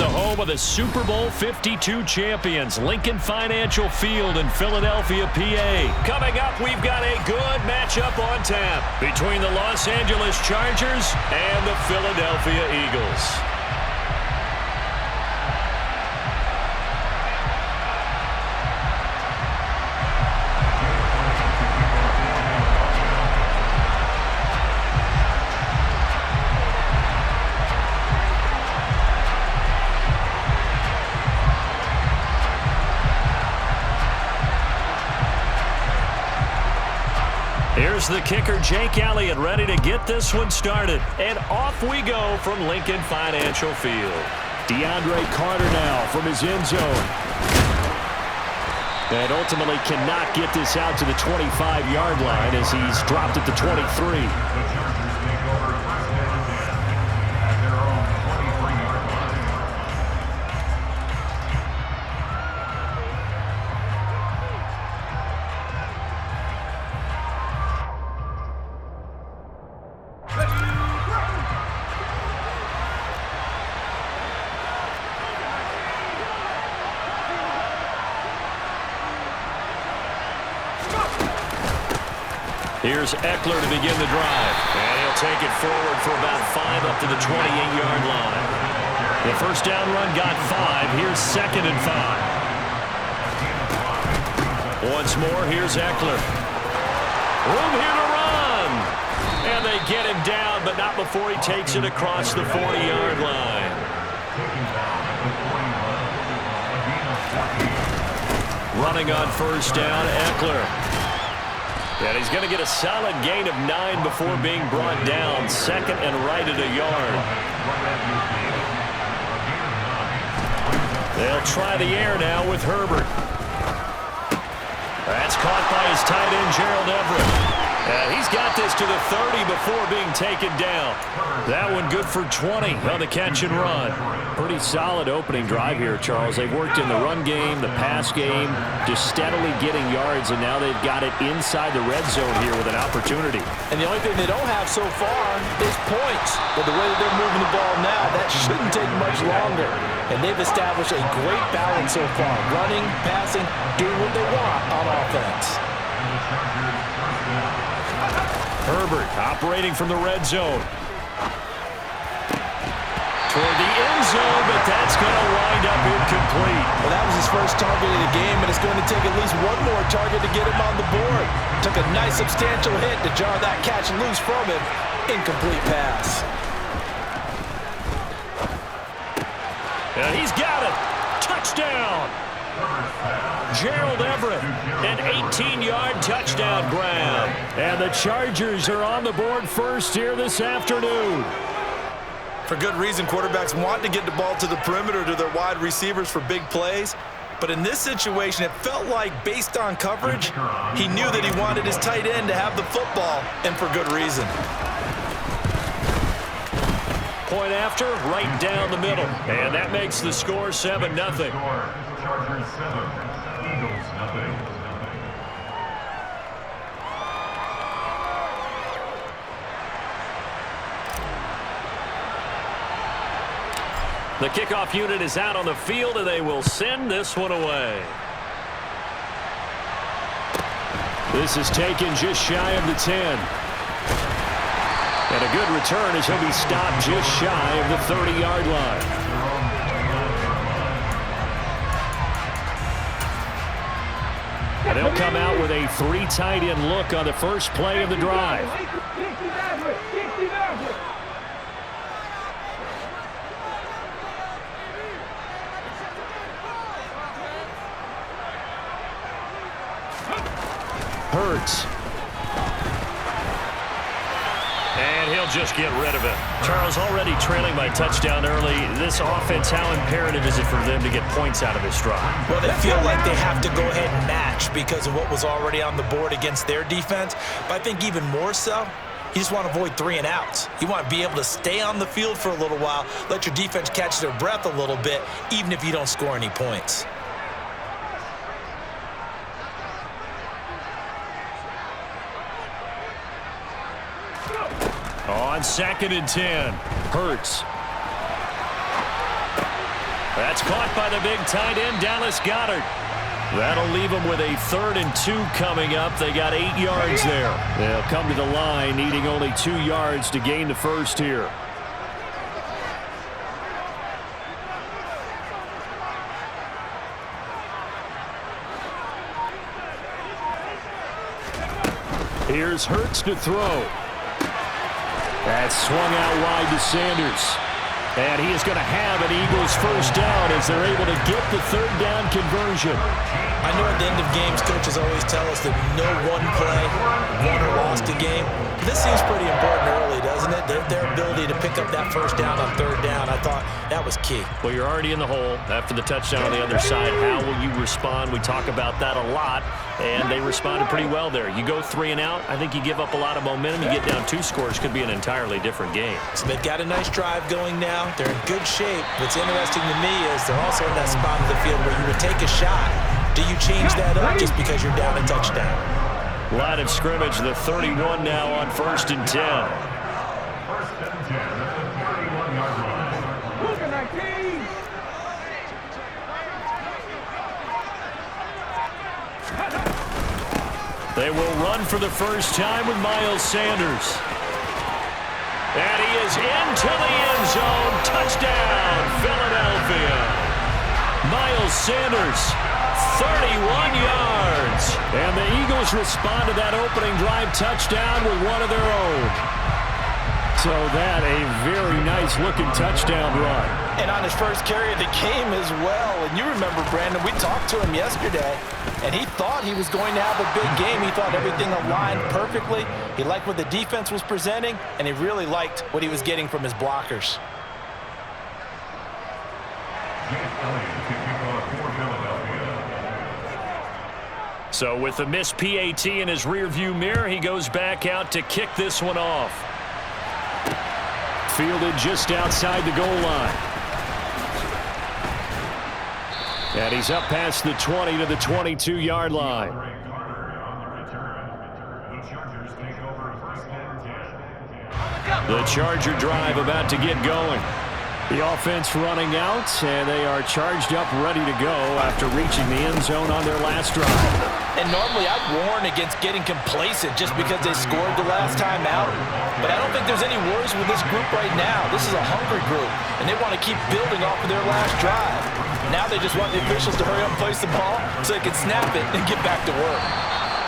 the home of the Super Bowl 52 champions, Lincoln Financial Field in Philadelphia, PA. Coming up, we've got a good matchup on tap between the Los Angeles Chargers and the Philadelphia Eagles. Here's the kicker, Jake Elliott, ready to get this one started. And off we go from Lincoln Financial Field. DeAndre Carter now from his end zone. And ultimately cannot get this out to the 25-yard line as he's dropped at the 23. Here's Eckler to begin the drive. And he'll take it forward for about 5 up to the 28-yard line. The first down run got 5. Here's 2nd and 5. Once more, here's Eckler. Room here to run. And they get him down, but not before he takes it across the 40-yard line. Running on first down, Eckler. And he's going to get a solid gain of 9 before being brought down. 2nd and right at a yard. They'll try the air now with Herbert. That's caught by his tight end, Gerald Everett. And he's got this to the 30 before being taken down. That one good for 20 on the catch and run. Pretty solid opening drive here, Charles. They've worked in the run game, the pass game, just steadily getting yards, and now they've got it inside the red zone here with an opportunity. And the only thing they don't have so far is points. But the way that they're moving the ball now, that shouldn't take much longer. And they've established a great balance so far. Running, passing, doing what they want on offense. Herbert operating from the red zone. Toward the end zone, but that's going to wind up incomplete. Well, that was his first target of the game, and it's going to take at least one more target to get him on the board. Took a nice substantial hit to jar that catch loose from him. Incomplete pass. And he's got it. Touchdown. Gerald Everett, an 18-yard touchdown grab. And the Chargers are on the board first here this afternoon. For good reason, quarterbacks want to get the ball to the perimeter to their wide receivers for big plays. But in this situation, it felt like, based on coverage, he knew that he wanted his tight end to have the football, and for good reason. Point after, right down the middle. And that makes the score 7-0. Chargers 7, Eagles 0. The kickoff unit is out on the field, and they will send this one away. This is taken just shy of the 10. And a good return as he'll be stopped just shy of the 30-yard line. And they'll come out with a 3 tight end look on the first play of the drive. Hurts. And he'll just get rid of it. Charles, already trailing by touchdown early. This offense, how imperative is it for them to get points out of this drive? Well, they feel like they have to go ahead and match because of what was already on the board against their defense. But I think even more so, you just want to avoid 3 and outs. You want to be able to stay on the field for a little while, let your defense catch their breath a little bit, even if you don't score any points. On 2nd and 10, Hurts. That's caught by the big tight end, Dallas Goedert. That'll leave them with a 3rd and 2 coming up. They got 8 yards there. They'll come to the line needing only 2 yards to gain the first here. Here's Hurts to throw. That's swung out wide to Sanders. And he is going to have an Eagles first down as they're able to get the 3rd down conversion. I know at the end of games, coaches always tell us that no one play won or lost a game. This seems pretty important early, doesn't it? Their ability to pick up that first down on 3rd down, I thought that was key. Well, you're already in the hole after the touchdown on the other side. How will you respond? We talk about that a lot, and they responded pretty well there. You go 3 and out, I think you give up a lot of momentum. You get down 2 scores, could be an entirely different game. So they've got a nice drive going now. They're in good shape. What's interesting to me is they're also in that spot of the field where you would take a shot. Do you change that up just because you're down a touchdown? Line of scrimmage, the 31 now on 1st and 10. 1st and 10 at the 31-yard line. Look at that team! They will run for the first time with Miles Sanders. And he is into the end zone. Touchdown, Philadelphia. Miles Sanders, 31 yards. And the Eagles respond to that opening drive touchdown with one of their own. So that a very nice-looking touchdown run. And on his first carry of the game as well. And you remember, Brandon, we talked to him yesterday, and he thought he was going to have a big game. He thought everything aligned perfectly. He liked what the defense was presenting, and he really liked what he was getting from his blockers. So with the missed PAT in his rearview mirror, he goes back out to kick this one off. Fielded just outside the goal line. And he's up past the 20 to the 22-yard line. The Charger drive about to get going. The offense running out, and they are charged up, ready to go after reaching the end zone on their last drive. And normally I'd warn against getting complacent just because they scored the last time out. But I don't think there's any worries with this group right now. This is a hungry group, and they want to keep building off of their last drive. Now they just want the officials to hurry up and place the ball so they can snap it and get back to work.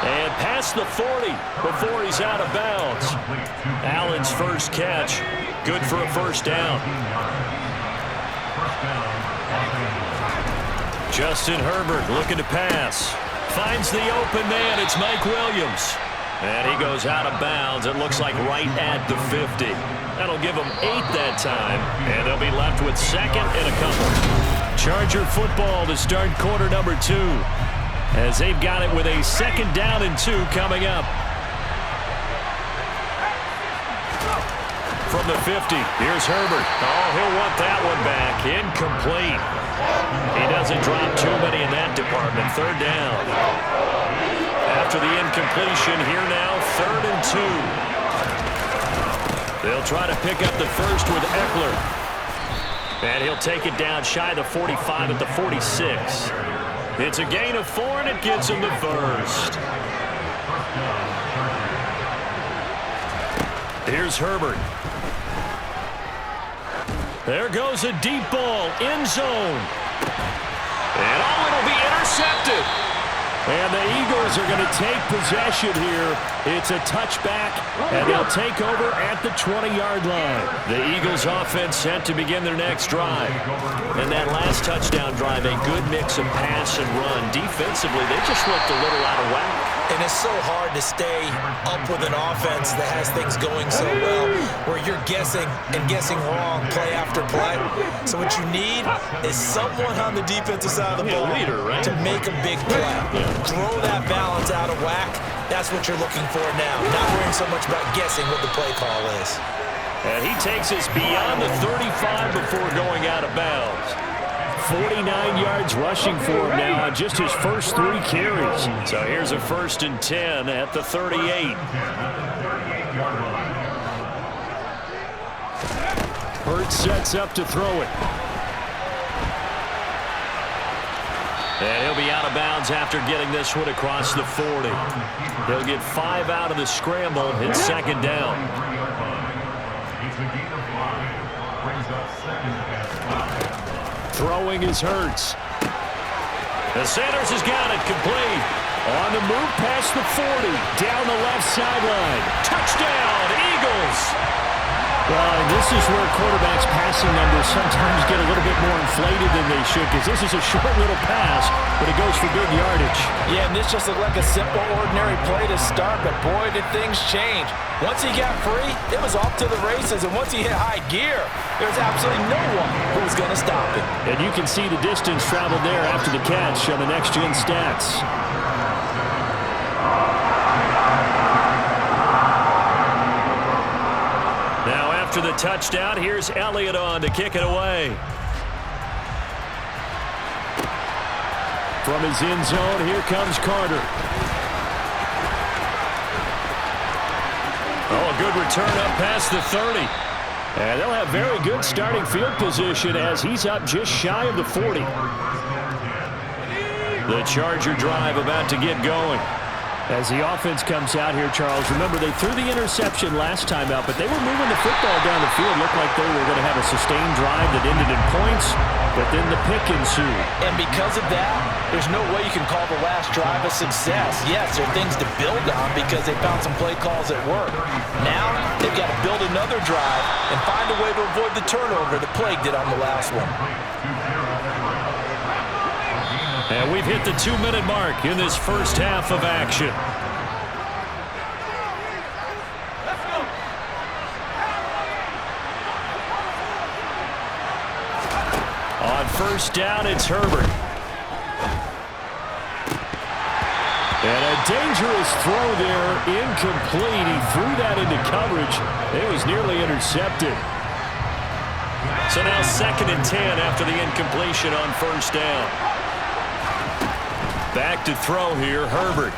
And past the 40 before he's out of bounds. Allen's first catch, good for a first down. Justin Herbert looking to pass. Finds the open man. It's Mike Williams. And he goes out of bounds. It looks like right at the 50. That'll give them 8 that time. And they'll be left with 2nd and a couple. Charger football to start quarter number 2. As they've got it with a 2nd down and 2 coming up. From the 50, here's Herbert. Oh, he'll want that one back. Incomplete. He doesn't drop too many in that department. 3rd down. After the incompletion, here now, 3rd and 2. They'll try to pick up the first with Eckler. And he'll take it down shy of the 45 at the 46. It's a gain of 4, and it gives him the first. Here's Herbert. There goes a deep ball, end zone. And oh, it'll be intercepted. And the Eagles are going to take possession here. It's a touchback, and they'll take over at the 20-yard line. The Eagles offense set to begin their next drive. And that last touchdown drive, a good mix of pass and run. Defensively, they just looked a little out of whack. And it's so hard to stay up with an offense that has things going so well, where you're guessing and guessing wrong play after play. So what you need is someone on the defensive side of the ball to make a big play. Throw that balance out of whack. That's what you're looking for now. Not worrying so much about guessing what the play call is. And he takes us beyond the 35 before going out of bounds. 49 yards rushing for him now on just his first 3 carries. So here's a 1st and 10 at the 38. Hurts sets up to throw it. And he'll be out of bounds after getting this one across the 40. He'll get 5 out of the scramble. It's second down. Throwing is Hurts. The Sanders has got it complete. On the move past the 40. Down the left sideline. Touchdown, Eagles. Well, this is where quarterbacks' passing numbers sometimes get a little bit more inflated than they should, because this is a short little pass, but it goes for good yardage. Yeah, and this just looked like a simple, ordinary play to start, but boy, did things change. Once he got free, it was off to the races, and once he hit high gear, there's absolutely no one who was going to stop him. And you can see the distance traveled there after the catch on the next-gen stats. Now after the touchdown, here's Elliott on to kick it away. From his end zone, here comes Carter. Oh, a good return up past the 30. And they'll have very good starting field position as he's up just shy of the 40. The Charger drive about to get going. As the offense comes out here, Charles, remember they threw the interception last time out, but they were moving the football down the field. Looked like they were going to have a sustained drive that ended in points, but then the pick ensued. And because of that, there's no way you can call the last drive a success. Yes, there are things to build on because they found some play calls that work. Now, they've got to build another drive and find a way to avoid the turnover that plagued it on the last one. And we've hit the 2-minute mark in this first half of action. On first down, it's Herbert. And a dangerous throw there, incomplete. He threw that into coverage. It was nearly intercepted. So now 2nd and 10 after the incompletion on first down. Back to throw here, Herbert.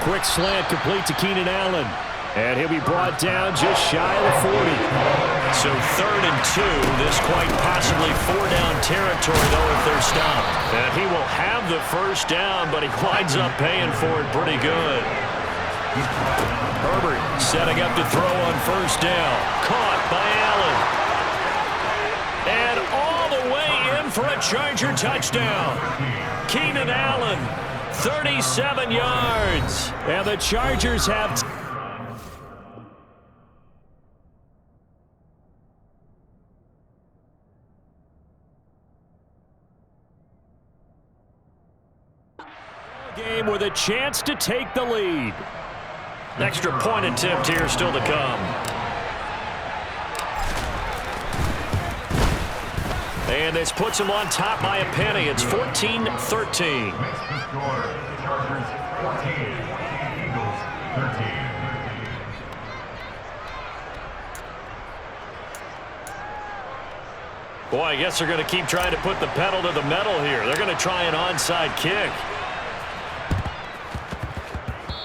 Quick slant complete to Keenan Allen. And he'll be brought down just shy of the 40. So 3rd and 2. This quite possibly 4-down territory, though, if they're stopped. And he will have the first down, but he winds up paying for it pretty good. Herbert setting up to throw on first down. Caught by Allen. And all the way in for a Charger touchdown. Keenan Allen, 37 yards. And the Chargers have... game with a chance to take the lead. An extra point attempt here still to come. And this puts him on top by a penny. It's 14-13. Boy, I guess they're going to keep trying to put the pedal to the metal here. They're going to try an onside kick.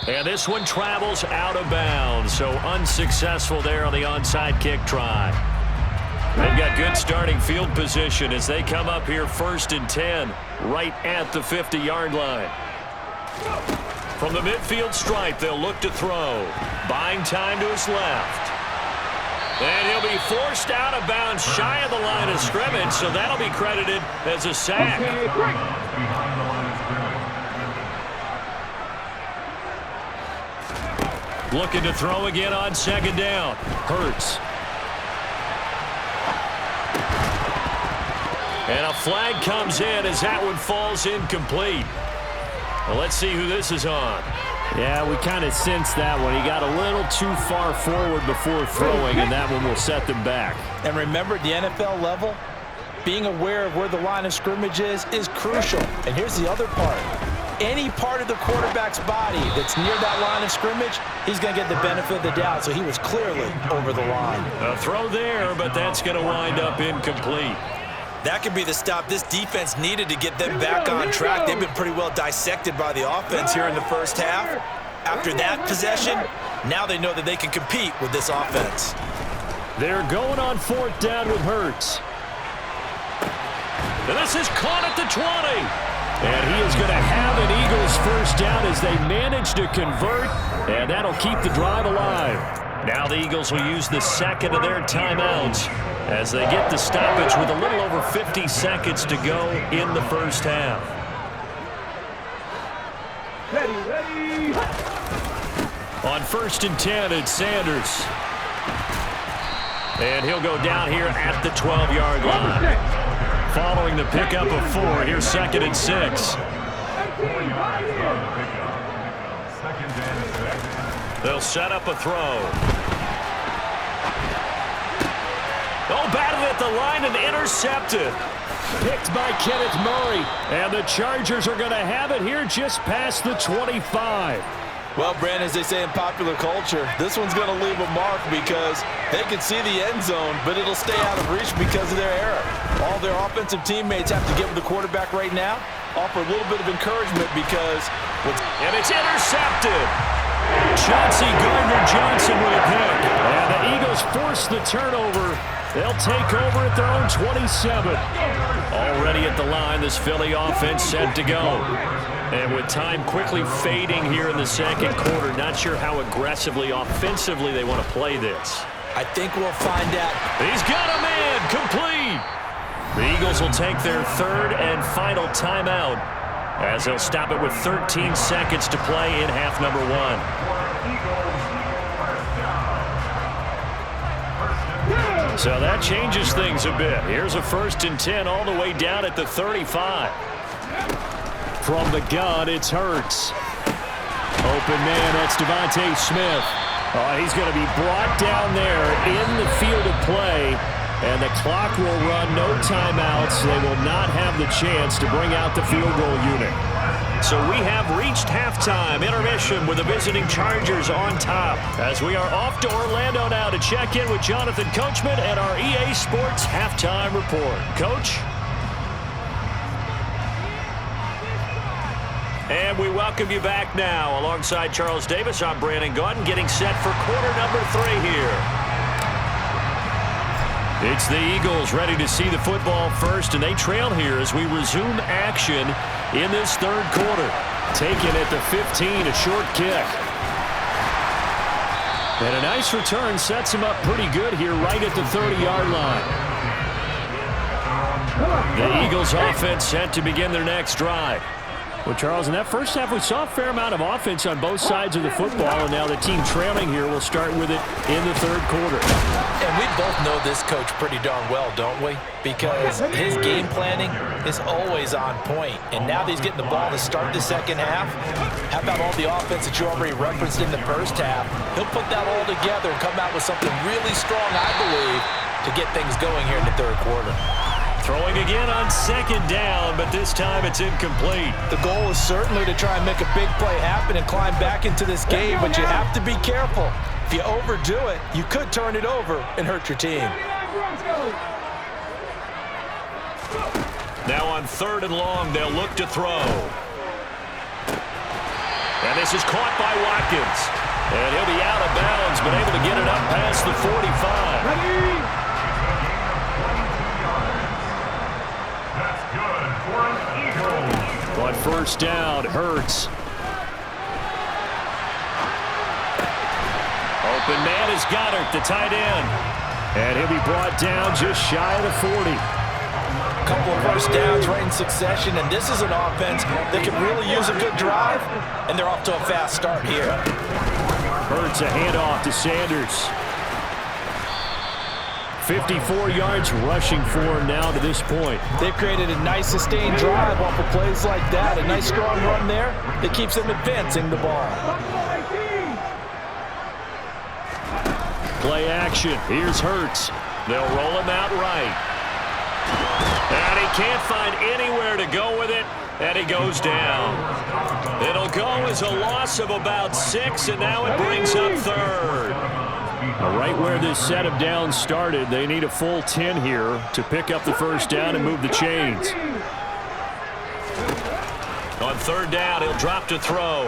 And this one travels out of bounds, so unsuccessful there on the onside kick try. They've got good starting field position as they come up here 1st and 10, right at the 50-yard line. From the midfield stripe, they'll look to throw. Buying time to his left. And he'll be forced out of bounds shy of the line of scrimmage, so that'll be credited as a sack. Looking to throw again on 2nd down. Hurts. And a flag comes in as that one falls incomplete. Well, let's see who this is on. Yeah, we kind of sensed that one. He got a little too far forward before throwing, and that one will set them back. And remember, at the NFL level, being aware of where the line of scrimmage is crucial. And here's the other part. Any part of the quarterback's body that's near that line of scrimmage, he's going to get the benefit of the doubt. So he was clearly over the line. A throw there, but that's going to wind up incomplete. That could be the stop this defense needed to get them back on track. They've been pretty well dissected by the offense here in the first half. After that possession, now they know that they can compete with this offense. They're going on 4th down with Hurts. And this is caught at the 20. And he is going to have an Eagles first down as they manage to convert, and that'll keep the drive alive. Now the Eagles will use the second of their timeouts as they get the stoppage with a little over 50 seconds to go in the first half. Ready. On 1st and 10, it's Sanders. And he'll go down here at the 12-yard line. Following the pickup of 4, here's 2nd and 6. They'll set up a throw. Oh, batted at the line and intercepted. Picked by Kenneth Murray. And the Chargers are going to have it here just past the 25. Well, Brandon, as they say in popular culture, this one's going to leave a mark because they can see the end zone, but it'll stay out of reach because of their error. All their offensive teammates have to give the quarterback right now, offer a little bit of encouragement because... And it's intercepted. Chauncey Gardner-Johnson with a pick. And the Eagles force the turnover. They'll take over at their own 27. Already at the line, this Philly offense set to go. And with time quickly fading here in the second quarter, not sure how aggressively, offensively they want to play this. I think we'll find out. He's got a man, complete. The Eagles will take their third and final timeout as they'll stop it with 13 seconds to play in half number 1. So that changes things a bit. Here's a 1st and 10 all the way down at the 35. From the gun, it's Hurts. Open man, that's Devontae Smith. He's going to be brought down there in the field of play, and the clock will run, no timeouts. They will not have the chance to bring out the field goal unit. So we have reached halftime intermission with the visiting Chargers on top as we are off to Orlando now to check in with Jonathan Coachman and our EA Sports halftime report. Coach? And we welcome you back now. Alongside Charles Davis, I'm Brandon Gaudin, getting set for quarter number 3 here. It's the Eagles ready to see the football first, and they trail here as we resume action in this third quarter. Taken at the 15, a short kick. And a nice return sets him up pretty good here right at the 30-yard line. The Eagles offense set to begin their next drive. Well, Charles, in that first half, we saw a fair amount of offense on both sides of the football, and now the team trailing here will start with it in the third quarter. And we both know this coach pretty darn well, don't we? Because his game planning is always on point. And now that he's getting the ball to start the second half, how about all the offense that you already referenced in the first half? He'll put that all together and come out with something really strong, I believe, to get things going here in the third quarter. Throwing again on 2nd down, but this time it's incomplete. The goal is certainly to try and make a big play happen and climb back into this game, but you have to be careful. If you overdo it, you could turn it over and hurt your team. Now on 3rd and long, they'll look to throw. And this is caught by Watkins. And he'll be out of bounds, but able to get it up past the 45. Ready. On 1st down, Hurts. Open man is Goddard, the tight end. And he'll be brought down just shy of the 40. A couple of first downs right in succession, and this is an offense that can really use a good drive, and they're off to a fast start here. Hurts a handoff to Sanders. 54 yards rushing for him now to this point. They've created a nice sustained drive off of plays like that. A nice strong run there that keeps them advancing the ball. Play action. Here's Hurts. They'll roll him out right. And he can't find anywhere to go with it, and he goes down. It'll go as a loss of about 6, and now it brings up 3rd. Right where this set of downs started, they need a full 10 here to pick up the first down and move the chains. On 3rd down, he'll drop to throw.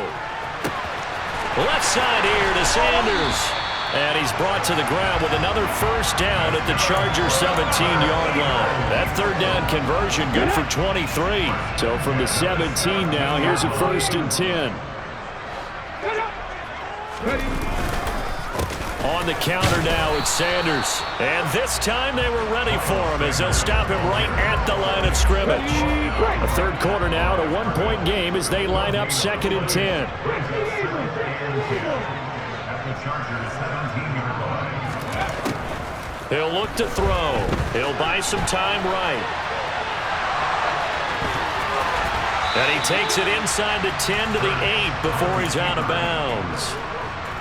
Left side here to Sanders. And he's brought to the ground with another first down at the Chargers 17-yard line. That third down conversion good for 23. So from the 17 now, here's a 1st and 10. On the counter now, it's Sanders. And this time they were ready for him as they'll stop him right at the line of scrimmage. A third quarter now, a 1-point game as they line up 2nd and 10. He'll look to throw. He'll buy some time right. And he takes it inside the 10 to the 8 before he's out of bounds.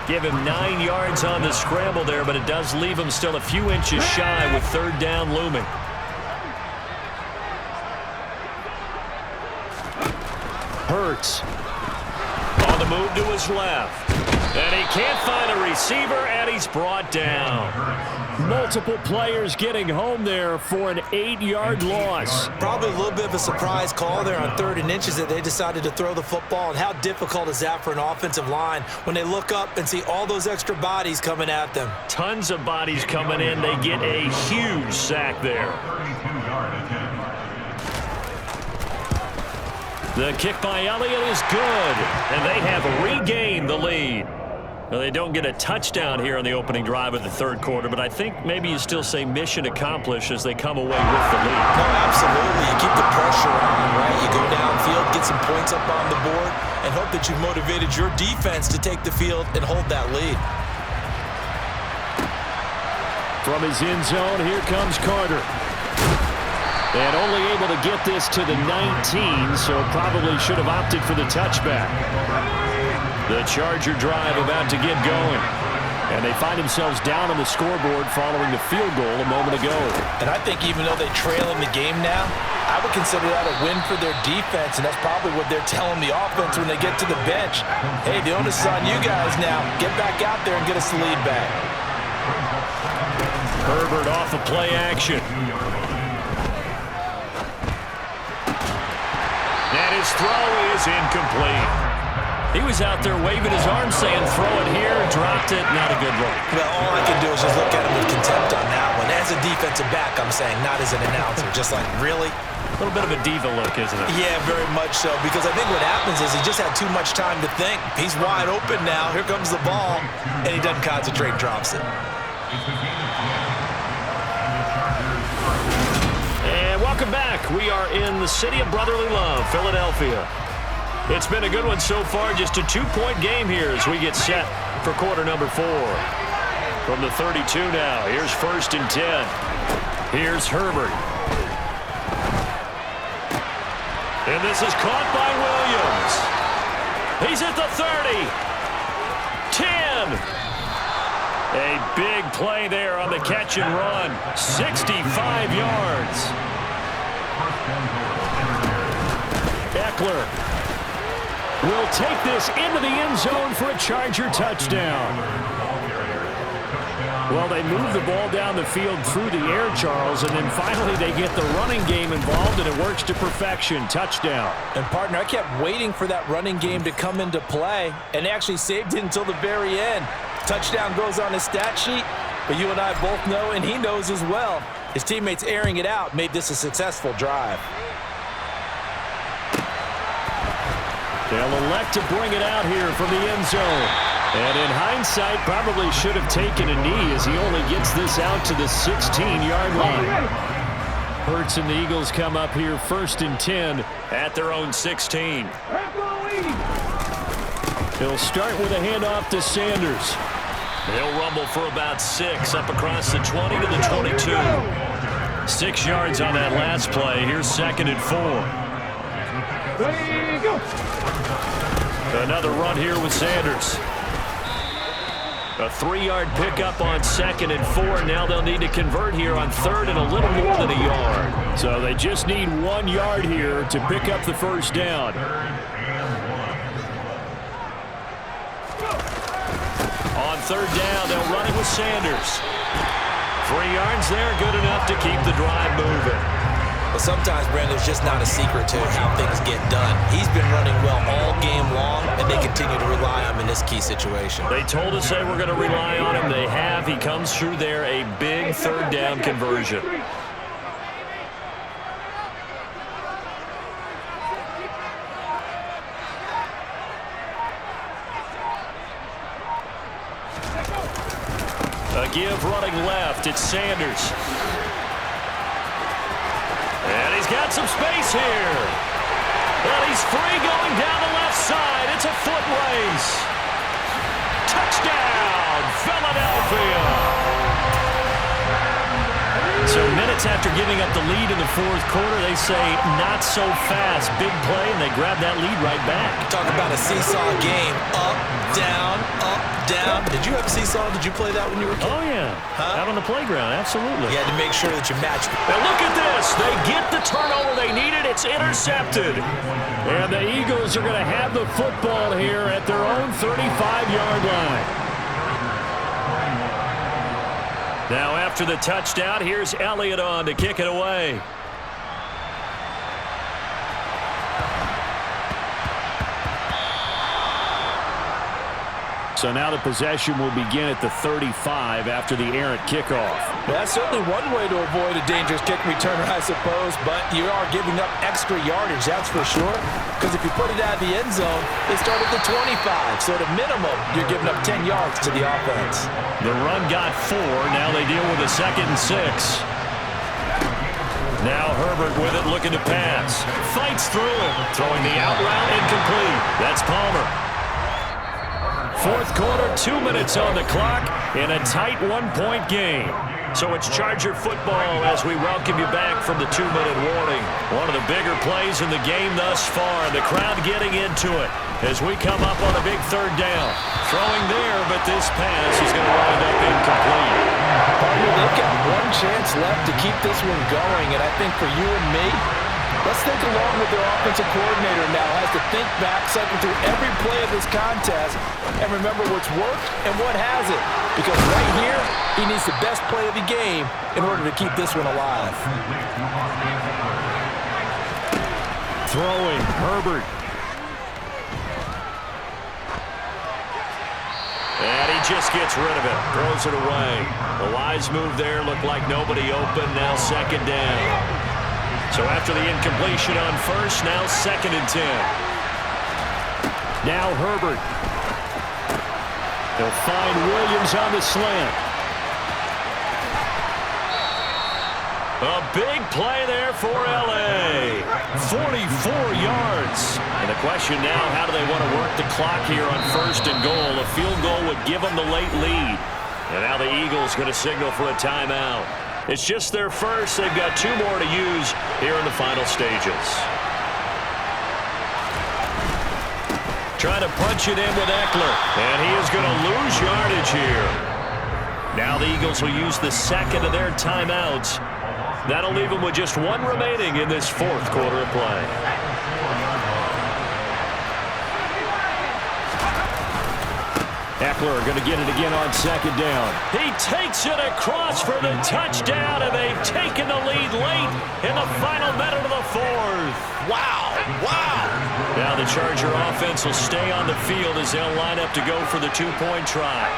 Give him 9 yards on the scramble there, but it does leave him still a few inches shy with third down looming. Hurts. On the move to his left. And he can't find a receiver, and he's brought down. Multiple players getting home there for an 8-yard loss. Probably a little bit of a surprise call there on 3rd and inches that they decided to throw the football. And how difficult is that for an offensive line when they look up and see all those extra bodies coming at them? Tons of bodies coming in. They get a huge sack there. The kick by Elliott is good, and they have regained the lead. Well, they don't get a touchdown here on the opening drive of the third quarter, but I think maybe you still say mission accomplished as they come away with the lead. No, absolutely. You keep the pressure on, right? You go downfield, get some points up on the board, and hope that you've motivated your defense to take the field and hold that lead. From his end zone, here comes Carter. And only able to get this to the 19, so probably should have opted for the touchback. The Charger drive about to get going. And they find themselves down on the scoreboard following the field goal a moment ago. And I think even though they trail in the game now, I would consider that a win for their defense, and that's probably what they're telling the offense when they get to the bench. Hey, the onus is on you guys now. Get back out there and get us the lead back. Herbert off of play action. And his throw is incomplete. He was out there waving his arm saying, throw it here, dropped it, not a good look. Well, all I can do is just look at him with contempt on that one. As a defensive back, I'm saying, not as an announcer. Just like, really? A little bit of a diva look, isn't it? Yeah, very much so, because I think what happens is he just had too much time to think. He's wide open now. Here comes the ball, and he doesn't concentrate, drops it. And welcome back. We are in the city of brotherly love, Philadelphia. It's been a good one so far, just a 2-point game here as we get set for quarter number 4. From the 32 now, here's 1st and 10. Here's Herbert. And this is caught by Williams. He's at the 30. 10. A big play there on the catch and run. 65 yards. Eckler will take this into the end zone for a Charger touchdown. Well, they move the ball down the field through the air, Charles, and then finally they get the running game involved, and it works to perfection. Touchdown. And, partner, I kept waiting for that running game to come into play, and actually saved it until the very end. Touchdown goes on his stat sheet, but you and I both know, and he knows as well, his teammates airing it out made this a successful drive. They'll elect to bring it out here from the end zone. And in hindsight, probably should have taken a knee as he only gets this out to the 16-yard line. Hurts and the Eagles come up here 1st and 10 at their own 16. They'll start with a handoff to Sanders. They'll rumble for about 6 up across the 20 to the 22. 6 yards on that last play. Here's 2nd and 4. Another run here with Sanders. A 3-yard pickup on 2nd and 4. Now they'll need to convert here on 3rd and a little more than a yard. So they just need 1 yard here to pick up the first down. On 3rd down, they'll run it with Sanders. 3 yards there, good enough to keep the drive moving. Well, sometimes, Brandon, there's just not a secret to how things get done. He's been running well all game long, and they continue to rely on him in this key situation. They told us they were going to rely on him. They have. He comes through there, a big third down conversion. A give running left. It's Sanders. And he's got some space here. And he's free going down the left side. It's a foot race. Touchdown, Philadelphia. So minutes after giving up the lead in the fourth quarter, they say not so fast. Big play, and they grab that lead right back. Talk about a seesaw game. Up, down, up, down. Did you have a seesaw? Did you play that when you were a kid? Oh, yeah. Out on the playground, absolutely. You had to make sure that you matched. Now look at this. They get the turnover they needed. It's intercepted. And the Eagles are going to have the football here at their own 35-yard line. Now after the touchdown, here's Elliott on to kick it away. So now the possession will begin at the 35 after the errant kickoff. That's certainly one way to avoid a dangerous kick returner, I suppose, but you are giving up extra yardage, that's for sure. Because if you put it out of the end zone, they start at the 25. So at a minimum, you're giving up 10 yards to the offense. The run got 4. Now they deal with a 2nd and 6. Now Herbert with it, looking to pass. Fights through it. Throwing the out route, incomplete. That's Palmer. Fourth quarter, 2 minutes on the clock in a tight one-point game. So it's Charger football as we welcome you back from the 2-minute warning. One of the bigger plays in the game thus far. The crowd getting into it as we come up on a big third down. Throwing there, but this pass is going to wind up incomplete. They've got one chance left to keep this one going, and I think for you and me, let's think along with their offensive coordinator now. Has to think back, cycle through every play of this contest, and remember what's worked and what hasn't. Because right here, he needs the best play of the game in order to keep this one alive. Throwing, Herbert. And he just gets rid of it. Throws it away. The wise move there. Looked like nobody open. Now 2nd down. So after the incompletion on first, now 2nd and 10. Now Herbert. They'll find Williams on the slant. A big play there for L.A. 44 yards. And the question now, how do they want to work the clock here on 1st and goal? A field goal would give them the late lead. And now the Eagles going to signal for a timeout. It's just their first. They've got 2 more to use here in the final stages. Trying to punch it in with Eckler. And he is going to lose yardage here. Now the Eagles will use the 2nd of their timeouts. That'll leave them with just 1 remaining in this 4th quarter of play. Eckler going to get it again on 2nd down. He takes it across for the touchdown, and they've taken the lead late in the final minute of the 4th. Wow, wow. Now the Charger offense will stay on the field as they'll line up to go for the 2-point try.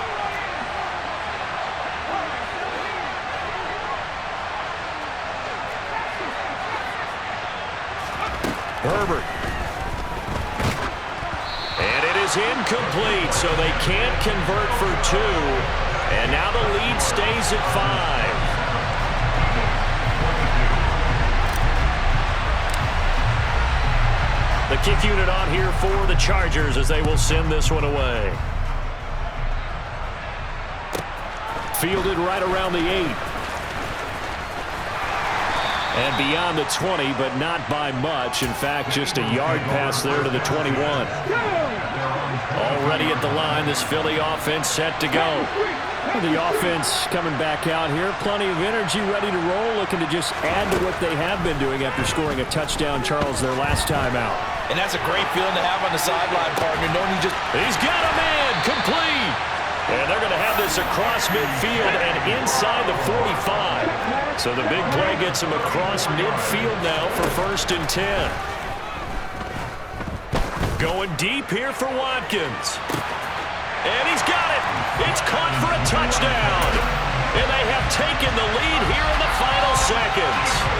Herbert. And it is incomplete, so they can't convert for 2. And now the lead stays at 5. The kick unit on here for the Chargers as they will send this one away. Fielded right around the 8. And beyond the 20, but not by much. In fact, just a yard pass there to the 21. Already at the line, this Philly offense set to go. The offense coming back out here. Plenty of energy, ready to roll, looking to just add to what they have been doing after scoring a touchdown, Charles, their last time out. And that's a great feeling to have on the sideline, partner. Knowing you just... He's got a man, complete. And they're going to have this this across midfield and inside the 45. So the big play gets him across midfield now for 1st and 10. Going deep here for Watkins. And he's got it. It's caught for a touchdown. And they have taken the lead here in the final seconds.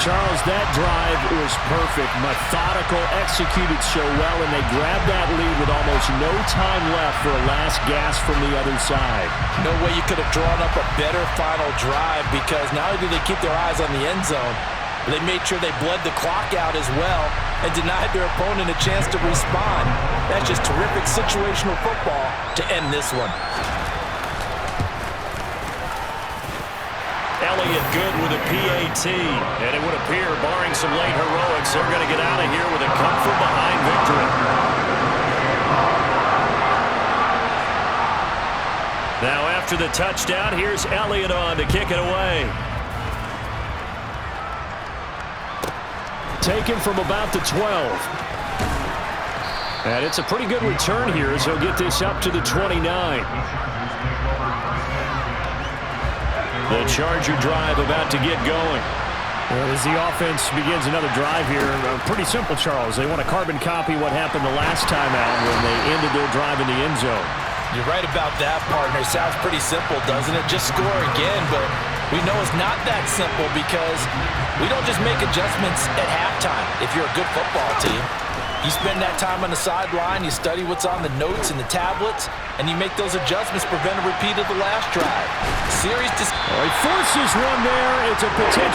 Charles, that drive was perfect. Methodical, executed so well, and they grabbed that lead with almost no time left for a last gasp from the other side. No way you could have drawn up a better final drive, because not only did they keep their eyes on the end zone, but they made sure they bled the clock out as well and denied their opponent a chance to respond. That's just terrific situational football to end this one. Elliott good with a PAT. And it would appear, barring some late heroics, they're going to get out of here with a come-from-behind victory. Now after the touchdown, here's Elliott on to kick it away. Taken from about the 12. And it's a pretty good return here as he'll get this up to the 29. The Charger drive about to get going. Well, as the offense begins another drive here, pretty simple, Charles. They want to carbon copy what happened the last time out when they ended their drive in the end zone. You're right about that, partner. Sounds pretty simple, doesn't it? Just score again, but we know it's not that simple because we don't just make adjustments at halftime if you're a good football team. You spend that time on the sideline, you study what's on the notes and the tablets, and you make those adjustments to prevent a repeat of the last drive. Series He forces one there. It's a potential